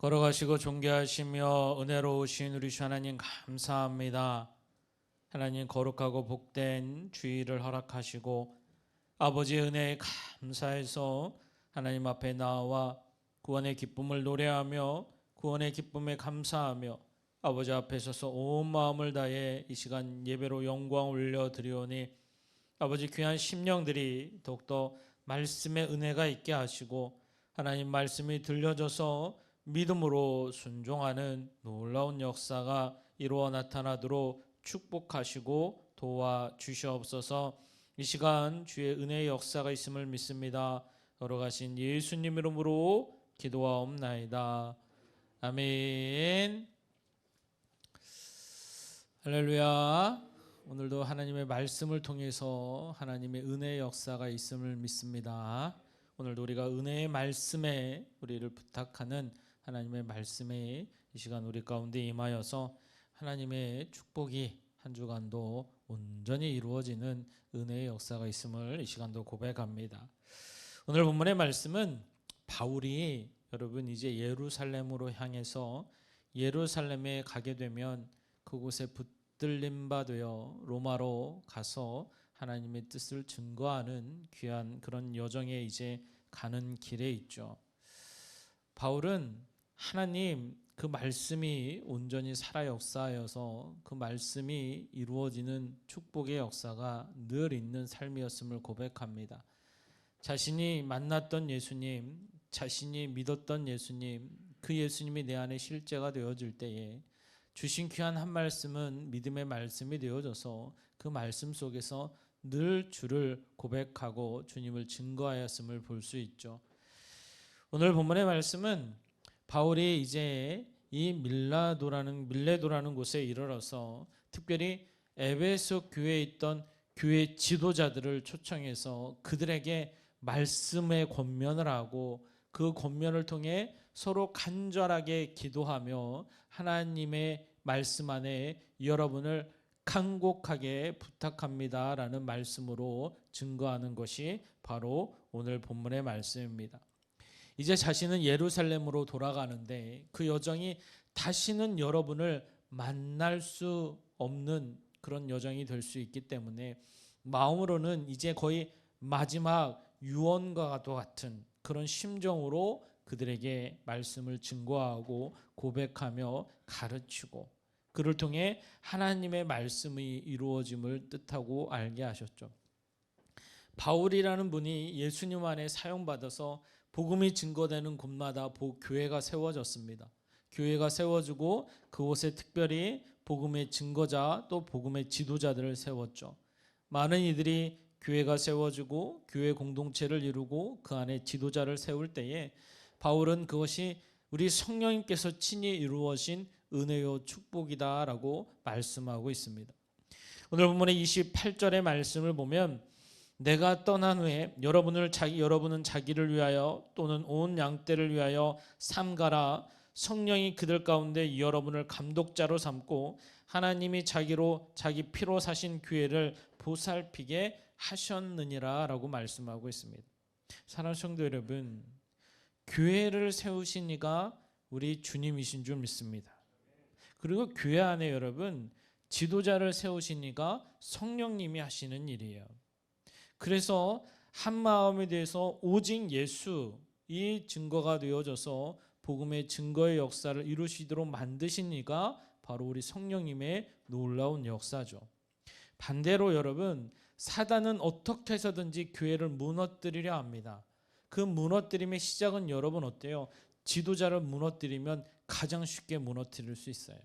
걸어가시고 존귀하시며 은혜로우신 우리 주 하나님 감사합니다. 하나님 거룩하고 복된 주일을 허락하시고 아버지의 은혜에 감사해서 하나님 앞에 나와 구원의 기쁨을 노래하며 구원의 기쁨에 감사하며 아버지 앞에 서서 온 마음을 다해 이 시간 예배로 영광 올려드리오니 아버지 귀한 심령들이 더욱더 말씀의 은혜가 있게 하시고 하나님 말씀이 들려져서 믿음으로 순종하는 놀라운 역사가 이루어 나타나도록 축복하시고 도와주시옵소서. 이 시간 주의 은혜의 역사가 있음을 믿습니다. 걸어가신 예수님 이름으로 기도하옵나이다. 아멘. 할렐루야. 오늘도 하나님의 말씀을 통해서 하나님의 은혜의 역사가 있음을 믿습니다. 오늘도 우리가 은혜의 말씀에 우리를 부탁하는 하나님의 말씀에 이 시간 우리 가운데 임하여서 하나님의 축복이 한 주간도 온전히 이루어지는 은혜의 역사가 있음을 이 시간도 고백합니다. 오늘 본문의 말씀은 바울이 여러분 이제 예루살렘으로 향해서 예루살렘에 가게 되면 그곳에 붙들림 바 되어 로마로 가서 하나님의 뜻을 증거하는 귀한 그런 여정에 이제 가는 길에 있죠. 바울은 하나님 그 말씀이 온전히 살아 역사하여서 그 말씀이 이루어지는 축복의 역사가 늘 있는 삶이었음을 고백합니다. 자신이 만났던 예수님, 자신이 믿었던 예수님, 그 예수님이 내 안에 실제가 되어질 때에 주신 귀한 한 말씀은 믿음의 말씀이 되어져서 그 말씀 속에서 늘 주를 고백하고 주님을 증거하였음을 볼 수 있죠. 오늘 본문의 말씀은 바울이 이제 이 밀레도라는 곳에 이르러서 특별히 에베소 교회에 있던 교회 지도자들을 초청해서 그들에게 말씀의 권면을 하고 그 권면을 통해 서로 간절하게 기도하며 하나님의 말씀 안에 여러분을 간곡하게 부탁합니다라는 말씀으로 증거하는 것이 바로 오늘 본문의 말씀입니다. 이제 자신은 예루살렘으로 돌아가는데 그 여정이 다시는 여러분을 만날 수 없는 그런 여정이 될 수 있기 때문에 마음으로는 이제 거의 마지막 유언과 같은 그런 심정으로 그들에게 말씀을 증거하고 고백하며 가르치고 그를 통해 하나님의 말씀이 이루어짐을 뜻하고 알게 하셨죠. 바울이라는 분이 예수님 안에 사용받아서 복음이 증거되는 곳마다 교회가 세워졌습니다. 교회가 세워지고 그곳에 특별히 복음의 증거자 또 복음의 지도자들을 세웠죠. 많은 이들이 교회가 세워지고 교회 공동체를 이루고 그 안에 지도자를 세울 때에 바울은 그것이 우리 성령님께서 친히 이루어진 은혜요 축복이다라고 말씀하고 있습니다. 오늘 본문의 28절의 말씀을 보면 내가 떠난 후에 여러분은 자기를 위하여 또는 온 양떼를 위하여 삼가라. 성령이 그들 가운데 여러분을 감독자로 삼고 하나님이 자기 피로 사신 교회를 보살피게 하셨느니라 라고 말씀하고 있습니다. 사랑하는 성도 여러분, 교회를 세우신 이가 우리 주님이신 줄 믿습니다. 그리고 교회 안에 여러분 지도자를 세우신 이가 성령님이 하시는 일이에요. 그래서 한 마음에 대해서 오직 예수 이 증거가 되어져서 복음의 증거의 역사를 이루시도록 만드신 이가 바로 우리 성령님의 놀라운 역사죠. 반대로 여러분 사단은 어떻게 해서든지 교회를 무너뜨리려 합니다. 그 무너뜨림의 시작은 여러분 어때요? 지도자를 무너뜨리면 가장 쉽게 무너뜨릴 수 있어요.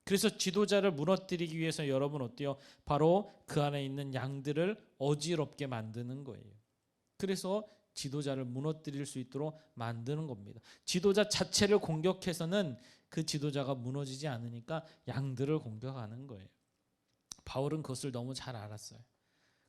그래서 지도자를 무너뜨리기 위해서 여러분 어때요? 바로 그 안에 있는 양들을 어지럽게 만드는 거예요. 그래서 지도자를 무너뜨릴 수 있도록 만드는 겁니다. 지도자 자체를 공격해서는 그 지도자가 무너지지 않으니까 양들을 공격하는 거예요. 바울은 그것을 너무 잘 알았어요.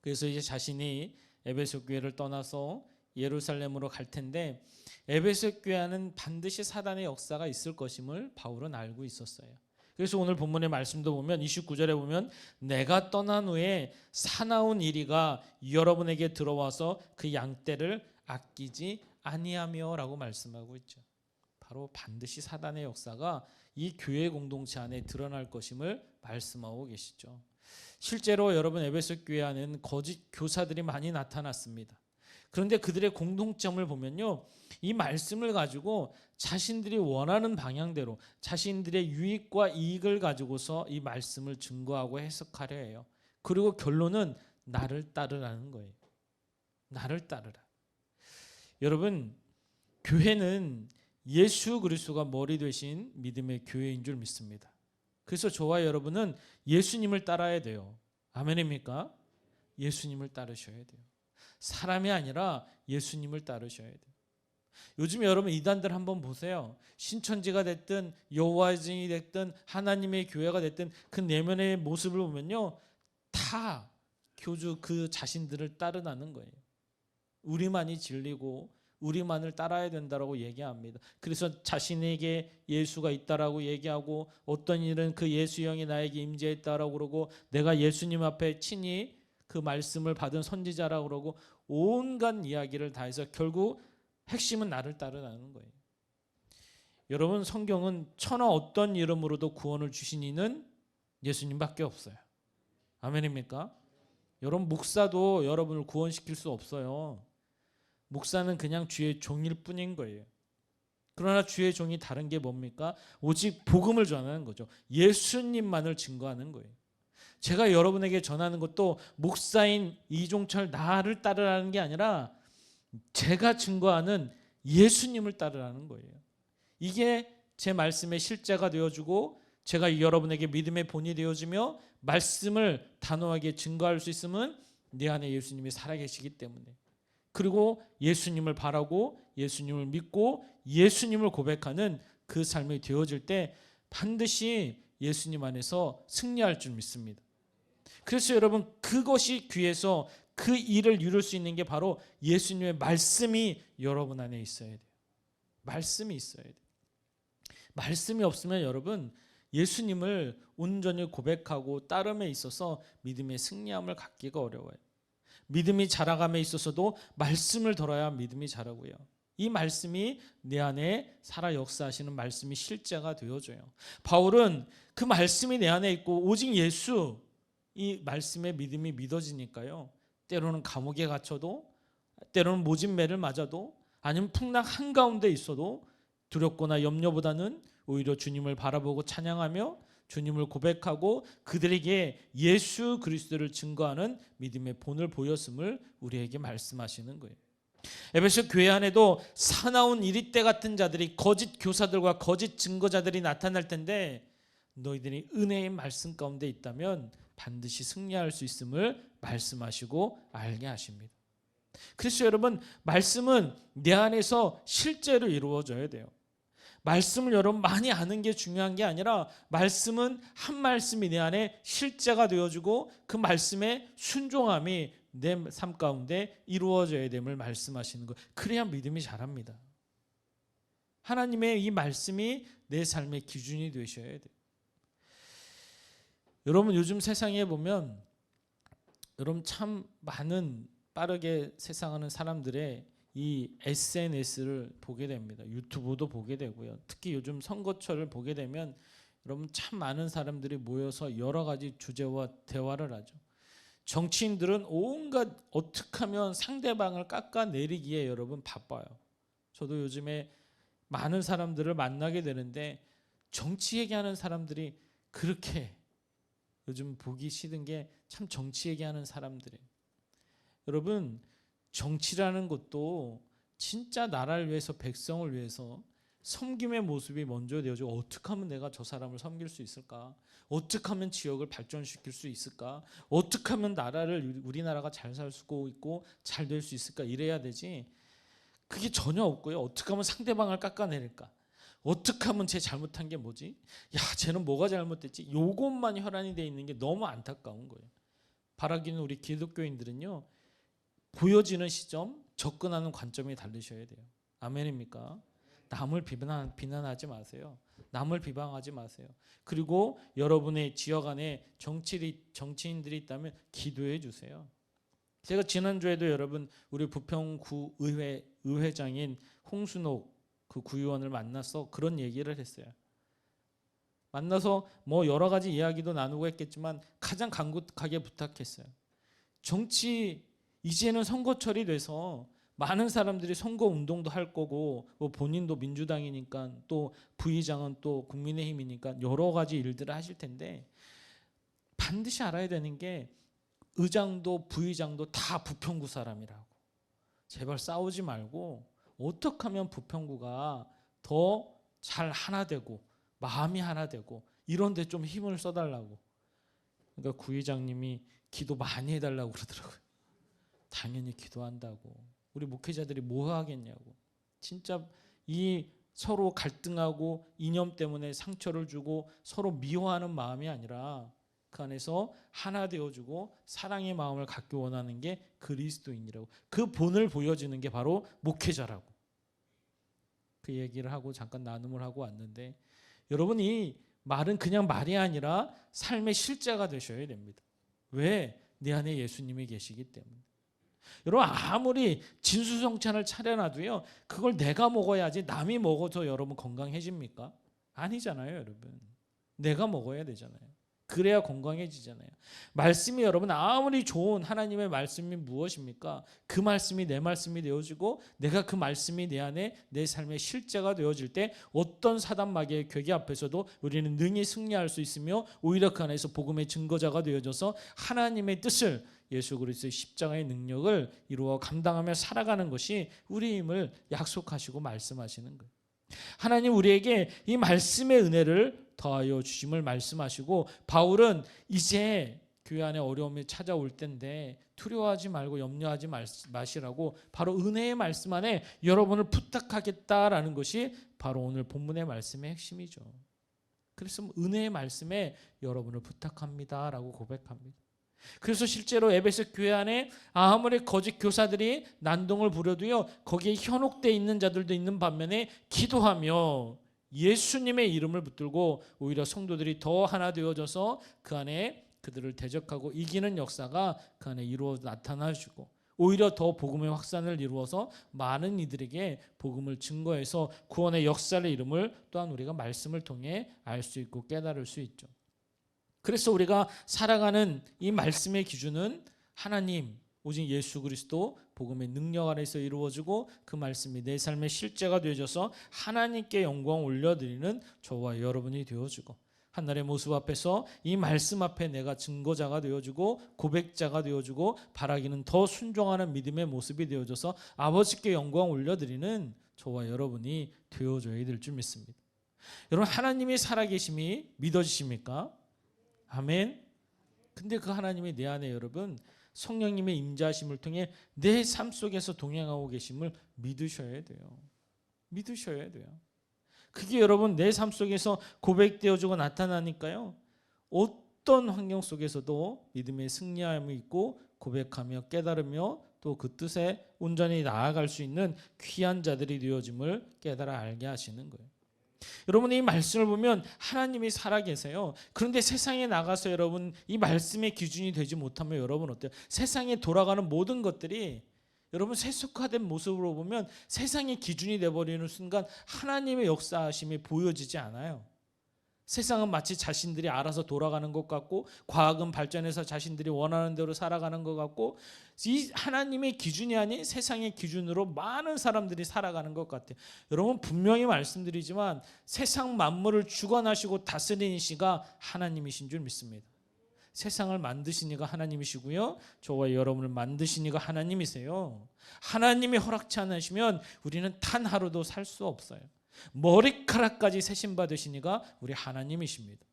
그래서 이제 자신이 에베소 교회를 떠나서 예루살렘으로 갈 텐데 에베소 교회는 반드시 사단의 역사가 있을 것임을 바울은 알고 있었어요. 그래서 오늘 본문의 말씀도 보면 29절에 보면 내가 떠난 후에 사나운 이리가 여러분에게 들어와서 그 양떼를 아끼지 아니하며 라고 말씀하고 있죠. 바로 반드시 사단의 역사가 이 교회 공동체 안에 드러날 것임을 말씀하고 계시죠. 실제로 여러분 에베소 교회 안에는 거짓 교사들이 많이 나타났습니다. 그런데 그들의 공통점을 보면요, 이 말씀을 가지고 자신들이 원하는 방향대로 자신들의 유익과 이익을 가지고서 이 말씀을 증거하고 해석하려 해요. 그리고 결론은 나를 따르라는 거예요. 나를 따르라. 여러분, 교회는 예수 그리스도가 머리 되신 믿음의 교회인 줄 믿습니다. 그래서 저와 여러분은 예수님을 따라야 돼요. 아멘입니까? 예수님을 따르셔야 돼요. 사람이 아니라 예수님을 따르셔야 돼요. 요즘 여러분 이단들 한번 보세요. 신천지가 됐든 여호와의 증인이 됐든 하나님의 교회가 됐든 그 내면의 모습을 보면요, 다 교주 그 자신들을 따르라는 거예요. 우리만이 진리고 우리만을 따라야 된다라고 얘기합니다. 그래서 자신에게 예수가 있다라고 얘기하고 어떤 일은 그 예수 영이 나에게 임재했다라고 그러고 내가 예수님 앞에 친히 그 말씀을 받은 선지자라고 그러고 온갖 이야기를 다 해서 결국 핵심은 나를 따르라는 거예요. 여러분, 성경은 천하 어떤 이름으로도 구원을 주신 이는 예수님밖에 없어요. 아멘입니까? 여러분, 목사도 여러분을 구원시킬 수 없어요. 목사는 그냥 주의 종일 뿐인 거예요. 그러나 주의 종이 다른 게 뭡니까? 오직 복음을 전하는 거죠. 예수님만을 증거하는 거예요. 제가 여러분에게 전하는 것도 목사인 이종철 나를 따르라는 게 아니라 제가 증거하는 예수님을 따르라는 거예요. 이게 제 말씀의 실제가 되어주고 제가 여러분에게 믿음의 본이 되어주며 말씀을 단호하게 증거할 수 있으면 내 안에 예수님이 살아계시기 때문에, 그리고 예수님을 바라고 예수님을 믿고 예수님을 고백하는 그 삶이 되어질 때 반드시 예수님 안에서 승리할 줄 믿습니다. 그래서 여러분, 그것이 귀해서 그 일을 이룰 수 있는 게 바로 예수님의 말씀이 여러분 안에 있어야 돼요. 말씀이 있어야 돼요. 말씀이 없으면 여러분, 예수님을 온전히 고백하고 따름에 있어서 믿음의 승리함을 갖기가 어려워요. 믿음이 자라감에 있어서도 말씀을 들어야 믿음이 자라고요. 이 말씀이 내 안에 살아 역사하시는 말씀이 실제가 되어져요. 바울은 그 말씀이 내 안에 있고 오직 예수, 이 말씀의 믿음이 믿어지니까요, 때로는 감옥에 갇혀도, 때로는 모진매를 맞아도, 아니면 풍랑 한가운데 있어도 두렵거나 염려보다는 오히려 주님을 바라보고 찬양하며 주님을 고백하고 그들에게 예수 그리스도를 증거하는 믿음의 본을 보였음을 우리에게 말씀하시는 거예요. 에베소 교회 안에도 사나운 이리떼 같은 자들이, 거짓 교사들과 거짓 증거자들이 나타날 텐데 너희들이 은혜의 말씀 가운데 있다면 반드시 승리할 수 있음을 말씀하시고 알게 하십니다. 그래서 여러분, 말씀은 내 안에서 실제로 이루어져야 돼요. 말씀을 여러분 많이 아는 게 중요한 게 아니라 말씀은 한 말씀이 내 안에 실제가 되어지고 그 말씀의 순종함이 내 삶 가운데 이루어져야 됨을 말씀하시는 것. 그래야 믿음이 자랍니다. 하나님의 이 말씀이 내 삶의 기준이 되셔야 돼요. 여러분, 요즘 세상에 보면 여러분 참 많은 빠르게 세상하는 사람들의 이 SNS를 보게 됩니다. 유튜브도 보게 되고요. 특히 요즘 선거철을 보게 되면 여러분 참 많은 사람들이 모여서 여러 가지 주제와 대화를 하죠. 정치인들은 온갖 어떻게 하면 상대방을 깎아내리기에 여러분 바빠요. 저도 요즘에 많은 사람들을 만나게 되는데 정치 얘기하는 사람들이 그렇게 요즘 보기 싫은 게 참 정치 얘기하는 사람들이에요. 여러분, 정치라는 것도 진짜 나라를 위해서, 백성을 위해서 섬김의 모습이 먼저 되어지고 어떻게 하면 내가 저 사람을 섬길 수 있을까? 어떻게 하면 지역을 발전시킬 수 있을까? 어떻게 하면 나라를, 우리나라가 잘 살 수 있고 잘 될 수 있을까? 이래야 되지. 그게 전혀 없고요. 어떻게 하면 상대방을 깎아내릴까? 어떻게 하면 쟤 잘못한 게 뭐지? 야, 쟤는 뭐가 잘못됐지? 요것만 혈안이 돼 있는 게 너무 안타까운 거예요. 바라기는 우리 기독교인들은요, 보여지는 시점, 접근하는 관점이 다르셔야 돼요. 아멘입니까? 남을 비난하지 마세요. 남을 비방하지 마세요. 그리고 여러분의 지역 안에 정치인들이 있다면 기도해 주세요. 제가 지난주에도 여러분 우리 부평구 의회장인 홍순옥 그 구의원을 만나서 그런 얘기를 했어요. 만나서 뭐 여러 가지 이야기도 나누고 했겠지만 가장 간곡하게 부탁했어요. 정치 이제는 선거철이 돼서 많은 사람들이 선거 운동도 할 거고 뭐 본인도 민주당이니까 또 부의장은 또 국민의힘이니까 여러 가지 일들을 하실 텐데 반드시 알아야 되는 게 의장도 부의장도 다 부평구 사람이라고. 제발 싸우지 말고 어떻게 하면 부평구가 더 잘 하나 되고 마음이 하나 되고 이런 데 좀 힘을 써달라고. 그러니까 구의장님이 기도 많이 해달라고 그러더라고요. 당연히 기도한다고. 우리 목회자들이 뭐 하겠냐고. 진짜 이 서로 갈등하고 이념 때문에 상처를 주고 서로 미워하는 마음이 아니라 그 안에서 하나 되어주고 사랑의 마음을 갖기 원하는 게 그리스도인이라고. 그 본을 보여주는 게 바로 목회자라고. 그 얘기를 하고 잠깐 나눔을 하고 왔는데 여러분 이 말은 그냥 말이 아니라 삶의 실제가 되셔야 됩니다. 왜? 내 안에 예수님이 계시기 때문에. 여러분 아무리 진수성찬을 차려놔도요 그걸 내가 먹어야지 남이 먹어서 여러분 건강해집니까? 아니잖아요 여러분. 내가 먹어야 되잖아요. 그래야 건강해지잖아요. 말씀이 여러분 아무리 좋은 하나님의 말씀이 무엇입니까? 그 말씀이 내 말씀이 되어지고 내가 그 말씀이 내 안에 내 삶의 실제가 되어질 때 어떤 사단마귀의 괴계 앞에서도 우리는 능히 승리할 수 있으며 오히려 그 안에서 복음의 증거자가 되어져서 하나님의 뜻을 예수 그리스도의 십자가의 능력을 이루어 감당하며 살아가는 것이 우리임을 약속하시고 말씀하시는 거예요. 하나님 우리에게 이 말씀의 은혜를 더하여 주심을 말씀하시고 바울은 이제 교회 안에 어려움이 찾아올 텐데 두려워하지 말고 염려하지 마시라고 바로 은혜의 말씀 안에 여러분을 부탁하겠다라는 것이 바로 오늘 본문의 말씀의 핵심이죠. 그래서 은혜의 말씀에 여러분을 부탁합니다라고 고백합니다. 그래서 실제로 에베소 교회 안에 아무리 거짓 교사들이 난동을 부려도요 거기에 현혹되어 있는 자들도 있는 반면에 기도하며 예수님의 이름을 붙들고 오히려 성도들이 더 하나 되어져서 그 안에 그들을 대적하고 이기는 역사가 그 안에 이루어 나타나시고 오히려 더 복음의 확산을 이루어서 많은 이들에게 복음을 증거해서 구원의 역사를 이름을 또한 우리가 말씀을 통해 알 수 있고 깨달을 수 있죠. 그래서 우리가 살아가는 이 말씀의 기준은 하나님 오직 예수 그리스도 복음의 능력 아래서 이루어지고 그 말씀이 내 삶의 실제가 되어져서 하나님께 영광 올려드리는 저와 여러분이 되어지고 하늘의 모습 앞에서 이 말씀 앞에 내가 증거자가 되어주고 고백자가 되어주고 바라기는 더 순종하는 믿음의 모습이 되어져서 아버지께 영광 올려드리는 저와 여러분이 되어줘야 될 줄 믿습니다. 여러분 하나님이 살아계심이 믿어지십니까? 아멘. 근데 그 하나님이 내 안에 여러분 성령님의 임재하심을 통해 내 삶 속에서 동행하고 계심을 믿으셔야 돼요. 믿으셔야 돼요. 그게 여러분 내 삶 속에서 고백되어지고 나타나니까요. 어떤 환경 속에서도 믿음의 승리함이 있고 고백하며 깨달으며 또 그 뜻에 온전히 나아갈 수 있는 귀한 자들이 되어짐을 깨달아 알게 하시는 거예요. 여러분 이 말씀을 보면 하나님이 살아계세요. 그런데 세상에 나가서 여러분 이 말씀의 기준이 되지 못하면 여러분 어때요? 세상에 돌아가는 모든 것들이 여러분 세속화된 모습으로 보면 세상의 기준이 되어버리는 순간 하나님의 역사하심이 보여지지 않아요. 세상은 마치 자신들이 알아서 돌아가는 것 같고 과학은 발전해서 자신들이 원하는 대로 살아가는 것 같고 이 하나님의 기준이 아닌 세상의 기준으로 많은 사람들이 살아가는 것 같아요. 여러분 분명히 말씀드리지만 세상 만물을 주관하시고 다스리는 이가 하나님이신 줄 믿습니다. 세상을 만드신 이가 하나님이시고요. 저와 여러분을 만드신 이가 하나님이세요. 하나님이 허락치 않으시면 우리는 단 하루도 살 수 없어요. 머리카락까지 세신 받으신 이가 우리 하나님이십니다.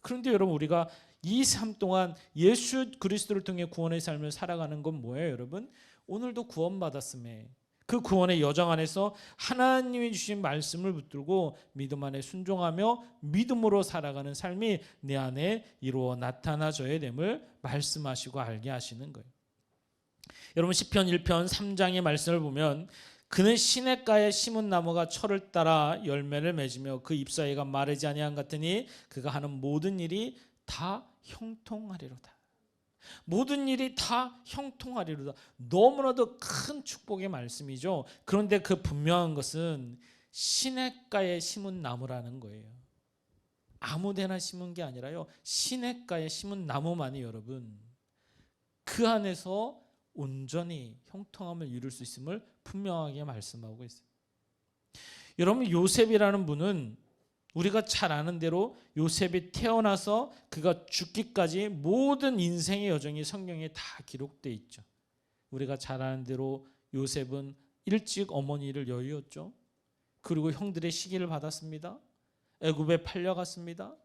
그런데 여러분 우리가 이 삶 동안 예수 그리스도를 통해 구원의 삶을 살아가는 건 뭐예요 여러분? 오늘도 구원받았음에 그 구원의 여정 안에서 하나님이 주신 말씀을 붙들고 믿음 안에 순종하며 믿음으로 살아가는 삶이 내 안에 이루어 나타나져야 됨을 말씀하시고 알게 하시는 거예요. 여러분 시편 1편 3장의 말씀을 보면 그는 시냇가에 심은 나무가 철을 따라 열매를 맺으며 그 잎사귀가 마르지 아니한 같으니 그가 하는 모든 일이 다 형통하리로다. 모든 일이 다 형통하리로다. 너무나도 큰 축복의 말씀이죠. 그런데 그 분명한 것은 시냇가에 심은 나무라는 거예요. 아무데나 심은 게 아니라요, 시냇가에 심은 나무만이 여러분 그 안에서 온전히 형통함을 이룰 수 있음을 분명하게 말씀하고 있어요. 여러분, 요셉이라는 분은 우리가 잘 아는 대로 요셉이 태어나서 그가 죽기까지 모든 인생의 여정이 성경에 다 기록되어 있죠. 우리가 잘 아는 대로 요셉은 일찍 어머니를 여의었죠. 그리고 형들의 시기를 받았습니다. 애굽에 팔려갔습니다.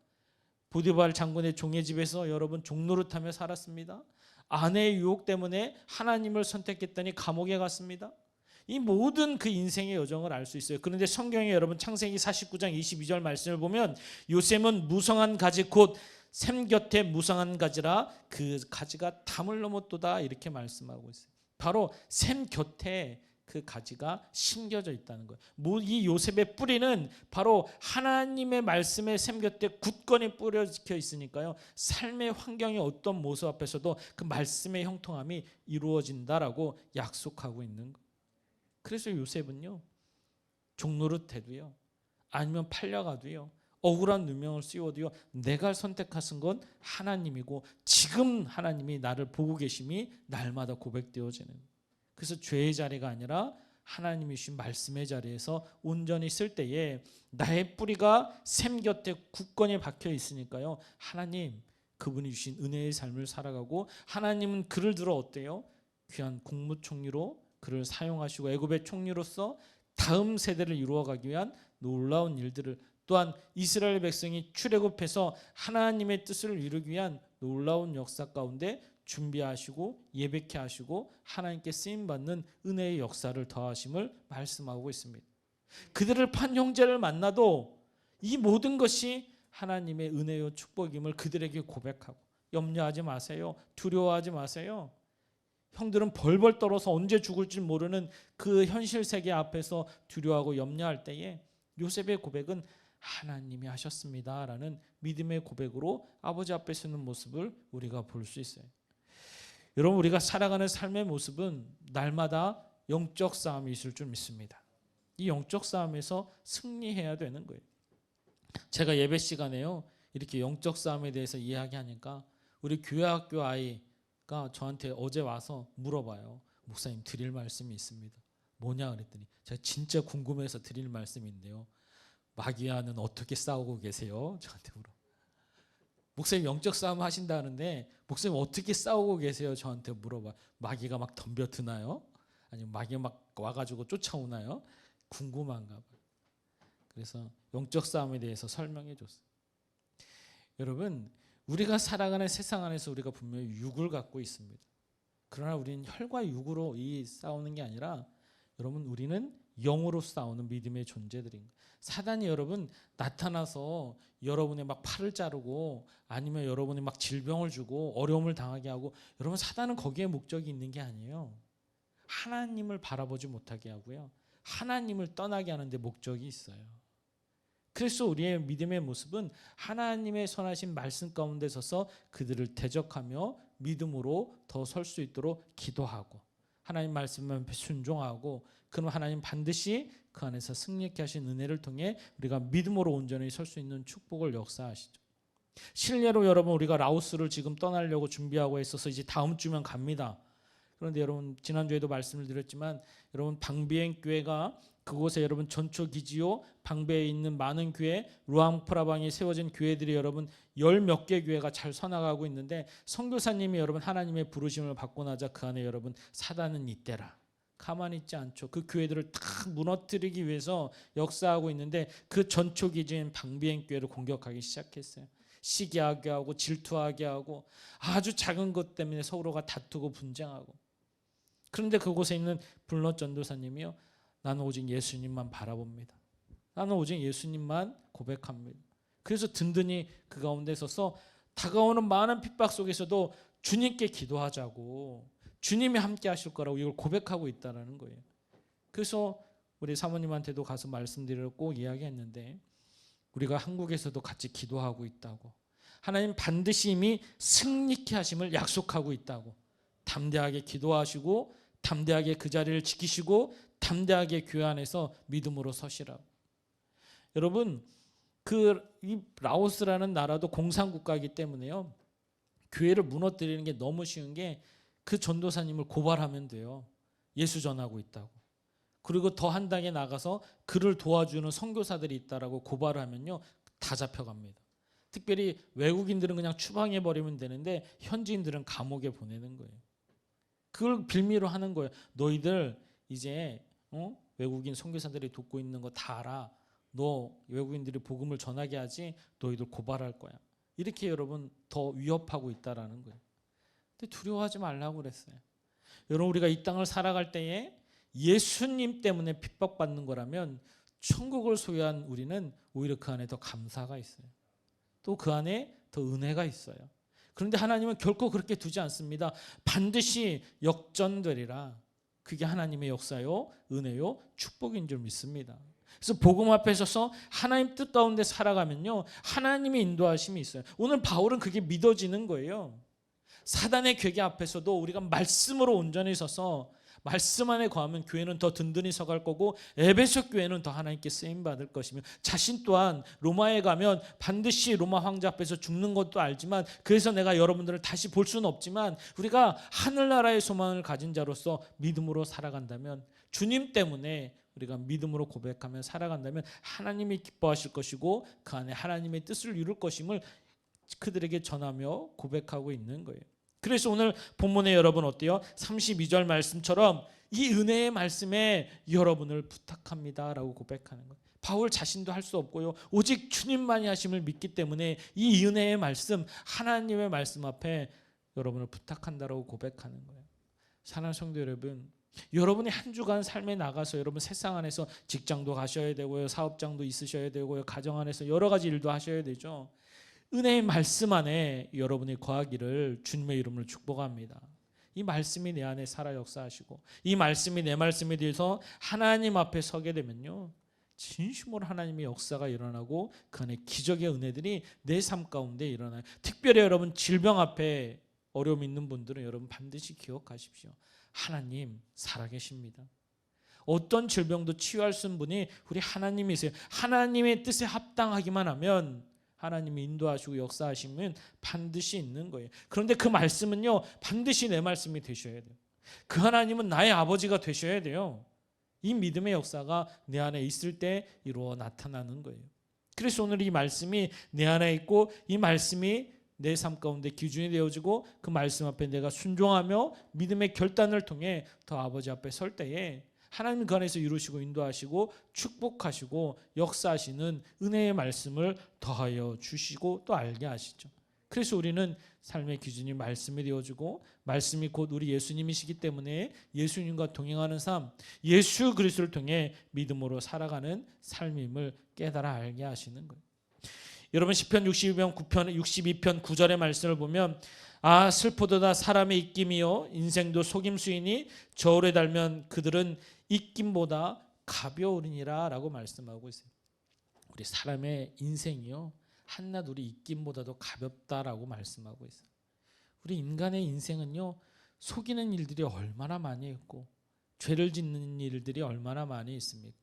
보디발 장군의 종의 집에서 여러분 종노릇하며 살았습니다. 아내의 유혹 때문에 하나님을 선택했더니 감옥에 갔습니다. 이 모든 그 인생의 여정을 알 수 있어요. 그런데 성경에 여러분 창세기 49장 22절 말씀을 보면 요셉은 무성한 가지 곧 샘 곁에 무성한 가지라 그 가지가 담을 넘었도다 이렇게 말씀하고 있어요. 바로 샘 곁에 그 가지가 심겨져 있다는 거예요. 이 요셉의 뿌리는 바로 하나님의 말씀의 샘 곁에 굳건히 뿌려져 있으니까요. 삶의 환경의 어떤 모습 앞에서도 그 말씀의 형통함이 이루어진다라고 약속하고 있는 거예요. 그래서 요셉은요, 종노릇해도요, 아니면 팔려가도요, 억울한 누명을 씌워도요, 내가 선택하신 건 하나님이고 지금 하나님이 나를 보고 계심이 날마다 고백되어지는 거예요. 그래서 죄의 자리가 아니라 하나님이 주신 말씀의 자리에서 온전히 쓸 때에 나의 뿌리가 샘 곁에 굳건히 박혀 있으니까요, 하나님 그분이 주신 은혜의 삶을 살아가고 하나님은 그를 들어 어때요? 귀한 국무총리로 그를 사용하시고 애굽의 총리로서 다음 세대를 이루어가기 위한 놀라운 일들을, 또한 이스라엘 백성이 출애굽해서 하나님의 뜻을 이루기 위한 놀라운 역사 가운데 준비하시고 예배케 하시고 하나님께 쓰임받는 은혜의 역사를 더하심을 말씀하고 있습니다. 그들을 판 형제를 만나도 이 모든 것이 하나님의 은혜요 축복임을 그들에게 고백하고, 염려하지 마세요, 두려워하지 마세요. 형들은 벌벌 떨어서 언제 죽을지 모르는 그 현실 세계 앞에서 두려워하고 염려할 때에 요셉의 고백은 하나님이 하셨습니다 라는 믿음의 고백으로 아버지 앞에 서는 모습을 우리가 볼 수 있어요. 여러분, 우리가 살아가는 삶의 모습은 날마다 영적 싸움이 있을 줄 믿습니다. 이 영적 싸움에서 승리해야 되는 거예요. 제가 예배 시간에요, 이렇게 영적 싸움에 대해서 이야기하니까 우리 교회학교 아이가 저한테 어제 와서 물어봐요. 목사님, 드릴 말씀이 있습니다. 뭐냐 그랬더니 제가 진짜 궁금해서 드릴 말씀인데요, 마귀와는 어떻게 싸우고 계세요? 저한테 물어. 목사님 영적 싸움 하신다는데 목사님 어떻게 싸우고 계세요? 저한테 물어봐. 마귀가 막 덤벼드나요? 아니면 마귀가 막 와가지고 쫓아오나요? 궁금한가 봐요. 그래서 영적 싸움에 대해서 설명해 줬어요. 여러분, 우리가 살아가는 세상 안에서 우리가 분명히 육을 갖고 있습니다. 그러나 우리는 혈과 육으로 싸우는 게 아니라 여러분, 우리는 영으로 싸우는 믿음의 존재들인 거예요. 사단이 여러분 나타나서 여러분의 막 팔을 자르고 아니면 여러분이 막 질병을 주고 어려움을 당하게 하고, 여러분 사단은 거기에 목적이 있는 게 아니에요. 하나님을 바라보지 못하게 하고요, 하나님을 떠나게 하는 데 목적이 있어요. 그래서 우리의 믿음의 모습은 하나님의 선하신 말씀 가운데 서서 그들을 대적하며 믿음으로 더 설 수 있도록 기도하고 하나님 말씀만 순종하고, 그럼 하나님 반드시 그 안에서 승리케 하신 은혜를 통해 우리가 믿음으로 온전히 설 수 있는 축복을 역사하시죠. 실례로 여러분, 우리가 라오스를 지금 떠나려고 준비하고 있어서 이제 다음 주면 갑니다. 그런데 여러분, 지난주에도 말씀을 드렸지만 여러분, 방비행 교회가 그곳에 여러분 전초기지요 방배에 있는 많은 교회, 루앙프라방에 세워진 교회들이 여러분 열 몇 개 교회가 잘 서나가고 있는데, 선교사님이 여러분 하나님의 부르심을 받고 나자 그 안에 여러분 사단은 이때라 가만히 있지 않죠. 그 교회들을 다 무너뜨리기 위해서 역사하고 있는데 그 전초기지인 방비행 교회를 공격하기 시작했어요. 시기하게 하고 질투하게 하고 아주 작은 것 때문에 서로가 다투고 분쟁하고. 그런데 그곳에 있는 블러 전도사님이요, 나는 오직 예수님만 바라봅니다. 나는 오직 예수님만 고백합니다. 그래서 든든히 그 가운데 서서 다가오는 많은 핍박 속에서도 주님께 기도하자고, 주님이 함께 하실 거라고 이걸 고백하고 있다는 거예요. 그래서 우리 사모님한테도 가서 말씀드리려고 꼭 이야기했는데, 우리가 한국에서도 같이 기도하고 있다고, 하나님 반드시 이미 승리케 하심을 약속하고 있다고, 담대하게 기도하시고 담대하게 그 자리를 지키시고 담대하게 교회 안에서 믿음으로 서시라고. 여러분 이 라오스라는 나라도 공산국가이기 때문에요. 교회를 무너뜨리는 게 너무 쉬운 게 그 전도사님을 고발하면 돼요. 예수 전하고 있다고. 그리고 더 한 단계 나가서 그를 도와주는 선교사들이 있다라고 고발을 하면요. 다 잡혀갑니다. 특별히 외국인들은 그냥 추방해 버리면 되는데 현지인들은 감옥에 보내는 거예요. 그걸 빌미로 하는 거예요. 너희들 이제 외국인 선교사들이 돕고 있는 거 다 알아. 너 외국인들이 복음을 전하게 하지 너희들 고발할 거야. 이렇게 여러분 더 위협하고 있다라는 거예요. 근데 두려워하지 말라고 그랬어요. 여러분 우리가 이 땅을 살아갈 때에 예수님 때문에 핍박받는 거라면 천국을 소유한 우리는 오히려 그 안에 더 감사가 있어요. 또 그 안에 더 은혜가 있어요. 그런데 하나님은 결코 그렇게 두지 않습니다. 반드시 역전되리라. 그게 하나님의 역사요, 은혜요, 축복인 줄 믿습니다. 그래서 복음 앞에 서서 하나님 뜻 가운데 살아가면요, 하나님의 인도하심이 있어요. 오늘 바울은 그게 믿어지는 거예요. 사단의 괴계 앞에서도 우리가 말씀으로 온전히 서서 말씀 안에 거하면 교회는 더 든든히 서갈 거고 에베소 교회는 더 하나님께 쓰임 받을 것이며 자신 또한 로마에 가면 반드시 로마 황제 앞에서 죽는 것도 알지만 그래서 내가 여러분들을 다시 볼 수는 없지만 우리가 하늘나라의 소망을 가진 자로서 믿음으로 살아간다면 주님 때문에 우리가 믿음으로 고백하며 살아간다면 하나님이 기뻐하실 것이고 그 안에 하나님의 뜻을 이룰 것임을 그들에게 전하며 고백하고 있는 거예요. 그래서 오늘 본문에 여러분 어때요? 32절 말씀처럼 이 은혜의 말씀에 여러분을 부탁합니다 라고 고백하는 거예요. 바울 자신도 할 수 없고요. 오직 주님만이 하심을 믿기 때문에 이 은혜의 말씀, 하나님의 말씀 앞에 여러분을 부탁한다라고 고백하는 거예요. 사랑하는 성도 여러분, 여러분이 한 주간 삶에 나가서 여러분 세상 안에서 직장도 가셔야 되고요. 사업장도 있으셔야 되고요. 가정 안에서 여러 가지 일도 하셔야 되죠. 은혜의 말씀 안에 여러분이 거하기를 주님의 이름으로 축복합니다. 이 말씀이 내 안에 살아 역사하시고 이 말씀이 내 말씀에 대해서 하나님 앞에 서게 되면요, 진심으로 하나님의 역사가 일어나고 그 안에 기적의 은혜들이 내 삶 가운데 일어나요. 특별히 여러분 질병 앞에 어려움 있는 분들은 여러분 반드시 기억하십시오. 하나님 살아계십니다. 어떤 질병도 치유할 수 있는 분이 우리 하나님이세요. 하나님의 뜻에 합당하기만 하면 하나님이 인도하시고 역사하시면 반드시 있는 거예요. 그런데 그 말씀은요, 반드시 내 말씀이 되셔야 돼요. 그 하나님은 나의 아버지가 되셔야 돼요. 이 믿음의 역사가 내 안에 있을 때 이루어 나타나는 거예요. 그래서 오늘 이 말씀이 내 안에 있고 이 말씀이 내 삶 가운데 기준이 되어지고 그 말씀 앞에 내가 순종하며 믿음의 결단을 통해 더 아버지 앞에 설 때에 하나님 그 안에서 이루시고 인도하시고 축복하시고 역사하시는 은혜의 말씀을 더하여 주시고 또 알게 하시죠. 그래서 우리는 삶의 기준이 말씀이 되어지고 말씀이 곧 우리 예수님이시기 때문에 예수님과 동행하는 삶, 예수 그리스도를 통해 믿음으로 살아가는 삶임을 깨달아 알게 하시는 거예요. 여러분 시편 62편 9절의 말씀을 보면 아 슬프도다 사람의 입김이요 인생도 속임수이니 저울에 달면 그들은 입김보다 가벼우리니라 라고 말씀하고 있어요. 우리 사람의 인생이요 한낱 우리 입김보다도 가볍다라고 말씀하고 있어요. 우리 인간의 인생은요 속이는 일들이 얼마나 많이 있고 죄를 짓는 일들이 얼마나 많이 있습니까?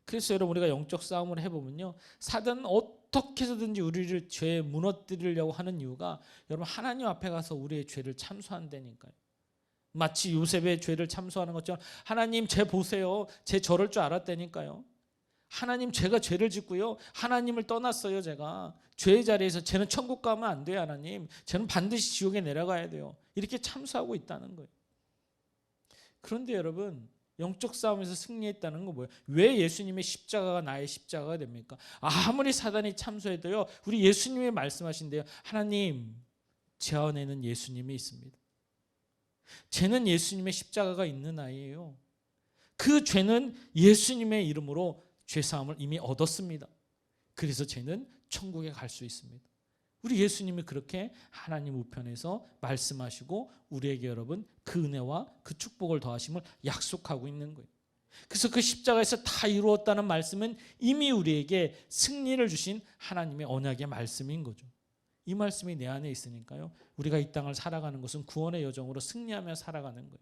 그래서 여러분 우리가 영적 싸움을 해보면요 사단은 어떻게 해서든지 우리를 죄에 무너뜨리려고 하는 이유가 여러분 하나님 앞에 가서 우리의 죄를 참소한다니까요. 마치 요셉의 죄를 참소하는 것처럼 하나님 죄 보세요. 제 저럴 줄 알았다니까요. 하나님 제가 죄를 짓고요 하나님을 떠났어요. 제가 죄의 자리에서 쟤는 천국 가면 안 돼요. 하나님 쟤는 반드시 지옥에 내려가야 돼요. 이렇게 참소하고 있다는 거예요. 그런데 여러분 영적 싸움에서 승리했다는 건 뭐예요? 왜 예수님의 십자가가 나의 십자가가 됩니까? 아무리 사단이 참소해도요 우리 예수님이 말씀하신대요. 하나님 제 안에는 예수님이 있습니다. 죄는 예수님의 십자가가 있는 아이예요. 그 죄는 예수님의 이름으로 죄사함을 이미 얻었습니다. 그래서 죄는 천국에 갈 수 있습니다. 우리 예수님이 그렇게 하나님 우편에서 말씀하시고 우리에게 여러분 그 은혜와 그 축복을 더하심을 약속하고 있는 거예요. 그래서 그 십자가에서 다 이루었다는 말씀은 이미 우리에게 승리를 주신 하나님의 언약의 말씀인 거죠. 이 말씀이 내 안에 있으니까요 우리가 이 땅을 살아가는 것은 구원의 여정으로 승리하며 살아가는 거예요.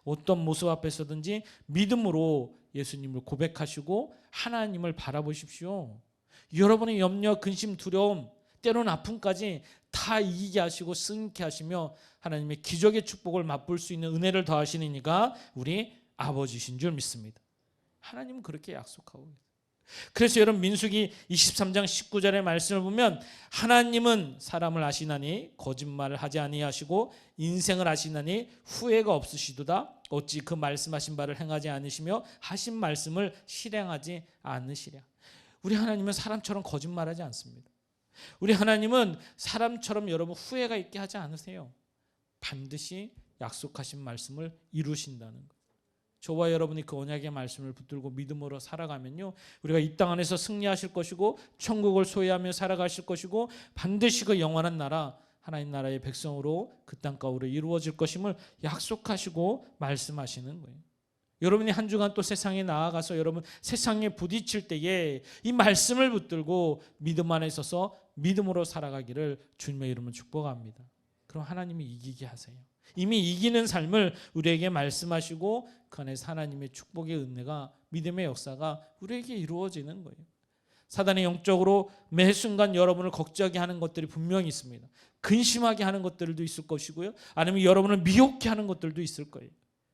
어떤 모습 앞에서든지 믿음으로 예수님을 고백하시고 하나님을 바라보십시오. 여러분의 염려, 근심, 두려움, 때로는 아픔까지 다 이기게 하시고 승리케 하시며 하나님의 기적의 축복을 맛볼 수 있는 은혜를 더하시는 이가 우리 아버지신 줄 믿습니다. 하나님은 그렇게 약속하고 있어요. 그래서 여러분 민수기 23장 19절의 말씀을 보면 하나님은 사람을 아시나니 거짓말을 하지 아니하시고 인생을 아시나니 후회가 없으시도다. 어찌 그 말씀하신 바를 행하지 않으시며 하신 말씀을 실행하지 않으시랴. 우리 하나님은 사람처럼 거짓말하지 않습니다. 우리 하나님은 사람처럼 여러분 후회가 있게 하지 않으세요. 반드시 약속하신 말씀을 이루신다는 것. 저와 여러분이 그 언약의 말씀을 붙들고 믿음으로 살아가면요, 우리가 이 땅 안에서 승리하실 것이고 천국을 소유하며 살아가실 것이고 반드시 그 영원한 나라, 하나님 나라의 백성으로 그 땅 가운데 이루어질 것임을 약속하시고 말씀하시는 거예요. 여러분이 한 주간 또 세상에 나아가서 여러분 세상에 부딪힐 때에 이 말씀을 붙들고 믿음 안에 서서 믿음으로 살아가기를 주님의 이름으로 축복합니다. 그럼 하나님이 이기게 하세요. 이미 이기는 삶을 우리에게 말씀하시고 그 안에서 하나님의 축복의 은혜가, 믿음의 역사가 우리에게 이루어지는 거예요. 사단이 영적으로 매 순간 여러분을 걱정하게 하는 것들이 분명히 있습니다. 근심하게 하는 것들도 있을 것이고요, 아니면 여러분을 미혹해 하는 것들도 있을 거예요.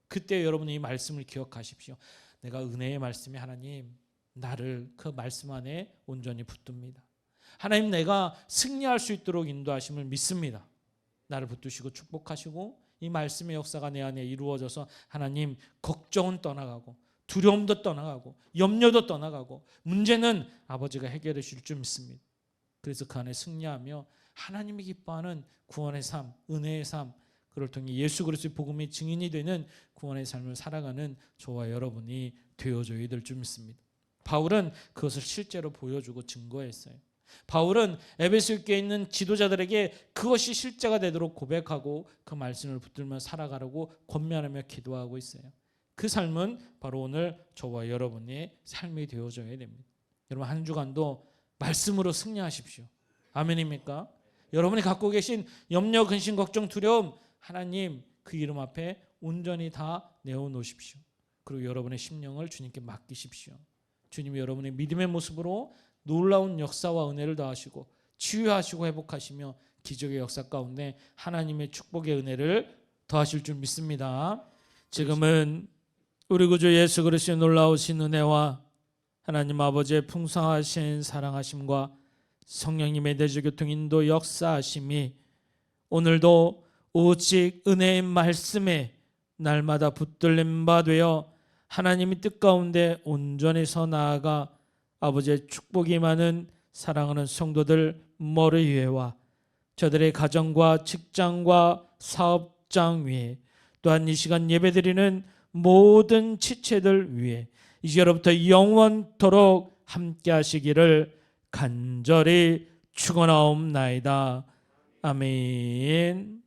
그때 여러분이 이 말씀을 기억하십시오. 내가 은혜의 말씀이 하나님 나를 그 말씀 안에 온전히 붙듭니다. 하나님 내가 승리할 수 있도록 인도하심을 믿습니다. 나를 붙드시고 축복하시고 이 말씀의 역사가 내 안에 이루어져서 하나님 걱정은 떠나가고 두려움도 떠나가고 염려도 떠나가고 문제는 아버지가 해결해 주실 줄 믿습니다. 그래서 그 안에 승리하며 하나님이 기뻐하는 구원의 삶, 은혜의 삶, 그를 통해 예수 그리스도의 복음의 증인이 되는 구원의 삶을 살아가는 저와 여러분이 되어줘야 될 줄 믿습니다. 바울은 그것을 실제로 보여주고 증거했어요. 바울은 에베소 교회에 있는 지도자들에게 그것이 실제가 되도록 고백하고 그 말씀을 붙들며 살아가라고 권면하며 기도하고 있어요. 그 삶은 바로 오늘 저와 여러분의 삶이 되어져야 됩니다. 여러분 한 주간도 말씀으로 승리하십시오. 아멘입니까? 여러분이 갖고 계신 염려, 근심, 걱정, 두려움 하나님 그 이름 앞에 온전히 다 내어놓으십시오. 그리고 여러분의 심령을 주님께 맡기십시오. 주님이 여러분의 믿음의 모습으로 놀라운 역사와 은혜를 더하시고 치유하시고 회복하시며 기적의 역사 가운데 하나님의 축복의 은혜를 더하실 줄 믿습니다. 지금은 우리 구주 예수 그리스도의 놀라우신 은혜와 하나님 아버지의 풍성하신 사랑하심과 성령님의 대주교통 인도 역사하심이 오늘도 오직 은혜의 말씀에 날마다 붙들림 바 되어 하나님의 뜻 가운데 온전히 서 나아가 아버지의 축복이 많은 사랑하는 성도들 머리 위에와 저들의 가정과 직장과 사업장 위에 또한 이 시간 예배드리는 모든 지체들 위에 이제로부터 영원토록 함께 하시기를 간절히 축원하옵나이다. 아멘.